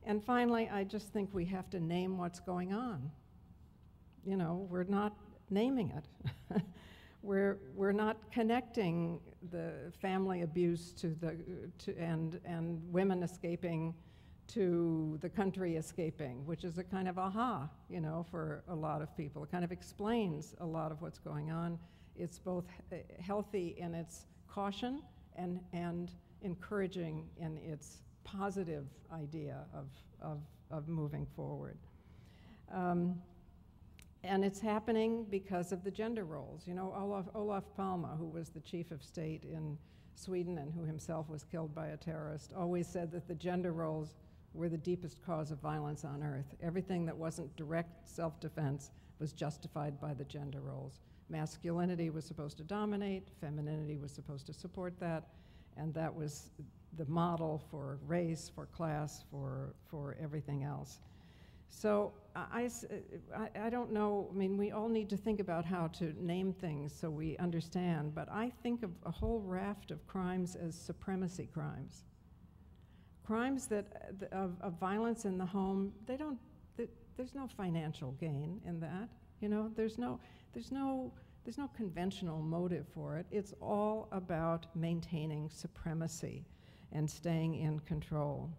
And finally, I just think we have to name what's going on. You know, we're not naming it. We're not connecting the family abuse and women escaping to the country escaping, which is a kind of aha, you know, for a lot of people. It kind of explains a lot of what's going on. It's both healthy in its caution and encouraging in its positive idea of moving forward. And it's happening because of the gender roles. You know, Olof Palme, who was the chief of state in Sweden and who himself was killed by a terrorist, always said that the gender roles were the deepest cause of violence on earth. Everything that wasn't direct self-defense was justified by the gender roles. Masculinity was supposed to dominate, femininity was supposed to support that, and that was the model for race, for class, for everything else. So I don't know, I mean, we all need to think about how to name things so we understand, but I think of a whole raft of crimes as supremacy crimes. Crimes of violence in the home, there's no financial gain in that, you know, there's no conventional motive for it. It's all about maintaining supremacy and staying in control.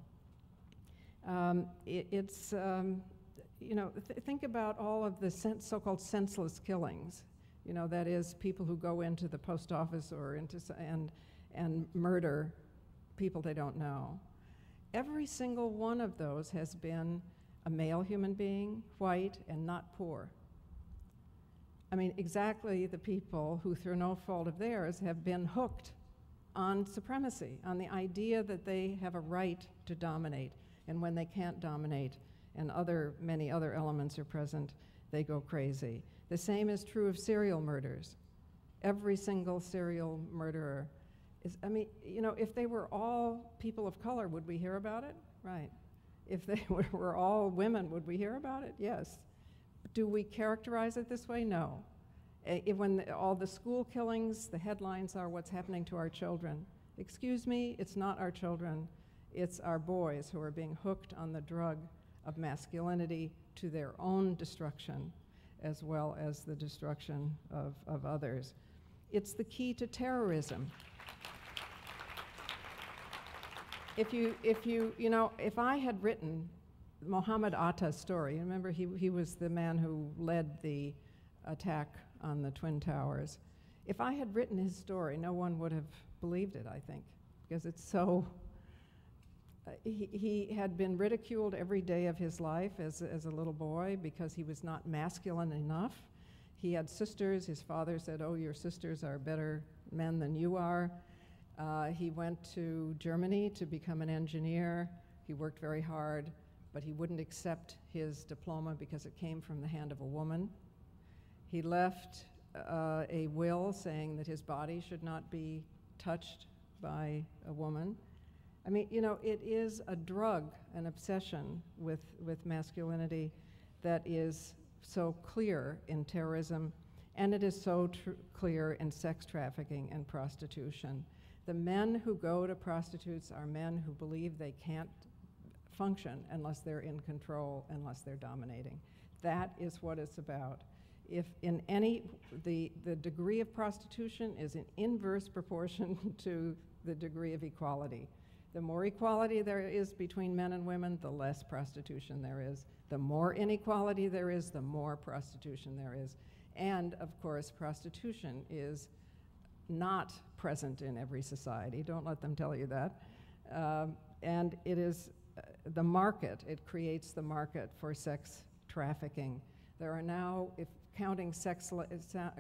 You know, think about all of the so-called senseless killings. You know, that is, people who go into the post office or and murder people they don't know. Every single one of those has been a male human being, white, and not poor. I mean, exactly the people who, through no fault of theirs, have been hooked on supremacy, on the idea that they have a right to dominate. And when they can't dominate and many other elements are present, they go crazy. The same is true of serial murders. Every single serial murderer is, I mean, you know, if they were all people of color, would we hear about it? Right. If they were all women, would we hear about it? Yes. Do we characterize it this way? No. When all the school killings, the headlines are what's happening to our children. Excuse me, it's not our children. It's our boys who are being hooked on the drug of masculinity to their own destruction, as well as the destruction of others. It's the key to terrorism. If I had written Mohammed Atta's story, remember he was the man who led the attack on the Twin Towers. If I had written his story, no one would have believed it, I think, because it's so. He had been ridiculed every day of his life as a little boy because he was not masculine enough. He had sisters. His father said, "Oh, your sisters are better men than you are." He went to Germany to become an engineer. He worked very hard, but he wouldn't accept his diploma because it came from the hand of a woman. He left a will saying that his body should not be touched by a woman. I mean, you know, it is a drug, an obsession with masculinity that is so clear in terrorism, and it is so clear in sex trafficking and prostitution. The men who go to prostitutes are men who believe they can't function unless they're in control, unless they're dominating. That is what it's about. If in the degree of prostitution is in inverse proportion to the degree of equality. The more equality there is between men and women, the less prostitution there is. The more inequality there is, the more prostitution there is. And of course, prostitution is not present in every society. Don't let them tell you that. And it is the market. It creates the market for sex trafficking. There are now, if counting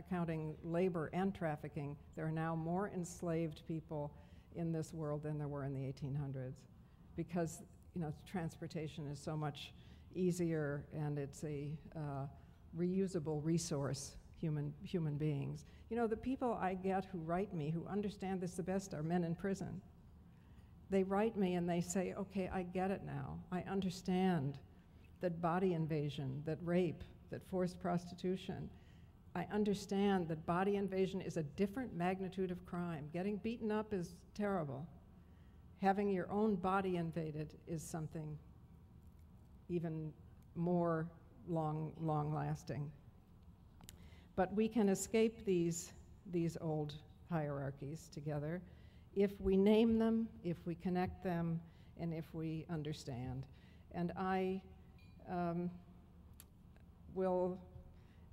counting labor and trafficking, there are now more enslaved people in this world than there were in the 1800s, because transportation is so much easier and it's a reusable resource. Human beings. The people I get who write me, who understand this the best, are men in prison. They write me and they say, okay, I get it now. I understand that body invasion, that rape, that forced prostitution. I understand that body invasion is a different magnitude of crime. Getting beaten up is terrible. Having your own body invaded is something even more long-lasting. But we can escape these old hierarchies together if we name them, if we connect them, and if we understand. And I will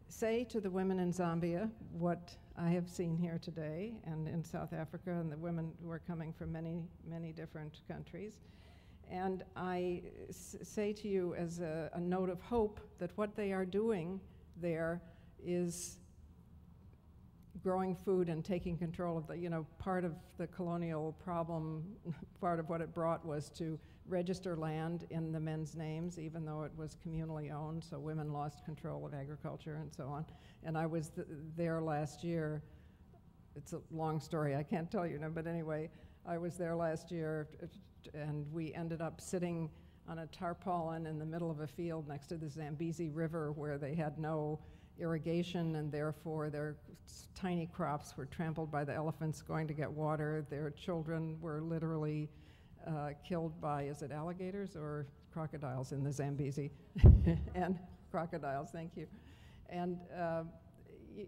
say to the women in Zambia what I have seen here today and in South Africa, and the women who are coming from many, many different countries. And I say to you as a note of hope that what they are doing there is growing food and taking control of the, you know, part of the colonial problem, part of what it brought was to register land in the men's names, even though it was communally owned, so women lost control of agriculture and so on. And I was there last year. It's a long story, I can't tell you now, but anyway, I was there last year, and we ended up sitting on a tarpaulin in the middle of a field next to the Zambezi River where they had no irrigation, and therefore their tiny crops were trampled by the elephants going to get water. Their children were literally killed by, is it alligators or crocodiles in the Zambezi? And crocodiles, thank you. And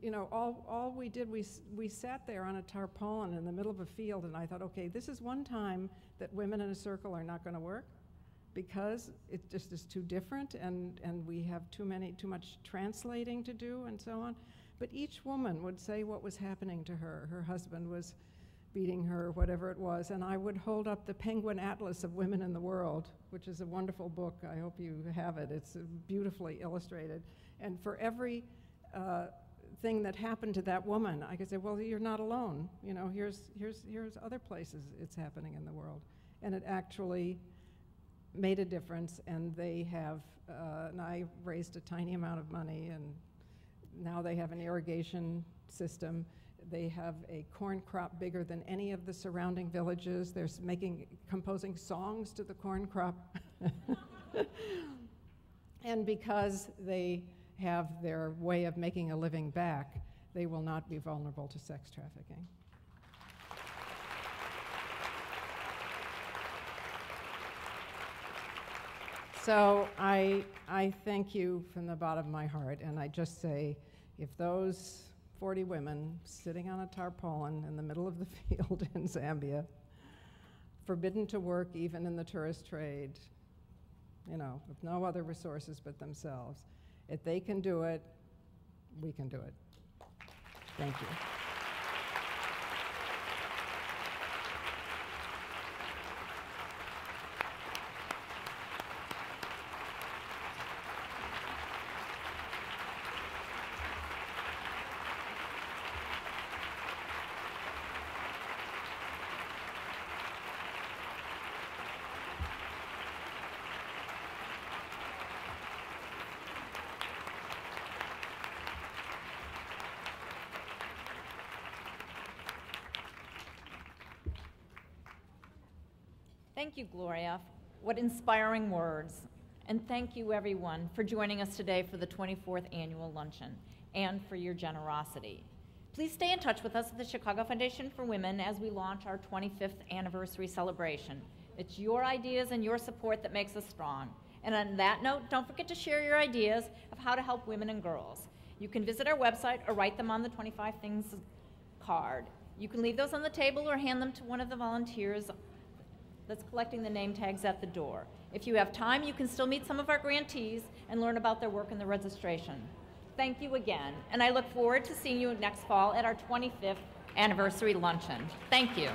you know, all we did, we sat there on a tarpaulin in the middle of a field, and I thought, okay, this is one time that women in a circle are not going to work, because it just is too different, and we have too much translating to do and so on. But each woman would say what was happening to her. Her husband was beating her, whatever it was, and I would hold up the Penguin Atlas of Women in the World, which is a wonderful book. I hope you have it. It's beautifully illustrated. And for every thing that happened to that woman, I could say, well, you're not alone. You know, here's other places it's happening in the world. And it actually made a difference, and they have, and I raised a tiny amount of money, and now they have an irrigation system. They have a corn crop bigger than any of the surrounding villages. They're composing songs to the corn crop. And because they have their way of making a living back, they will not be vulnerable to sex trafficking. So I thank you from the bottom of my heart, and I just say, if those 40 women sitting on a tarpaulin in the middle of the field in Zambia, forbidden to work even in the tourist trade, you know, with no other resources but themselves, if they can do it, we can do it. Thank you. Thank you, Gloria. What inspiring words. And thank you, everyone, for joining us today for the 24th Annual Luncheon and for your generosity. Please stay in touch with us at the Chicago Foundation for Women as we launch our 25th anniversary celebration. It's your ideas and your support that makes us strong. And on that note, don't forget to share your ideas of how to help women and girls. You can visit our website or write them on the 25 Things card. You can leave those on the table or hand them to one of the volunteers that's collecting the name tags at the door. If you have time, you can still meet some of our grantees and learn about their work in the registration. Thank you again, and I look forward to seeing you next fall at our 25th anniversary luncheon. Thank you.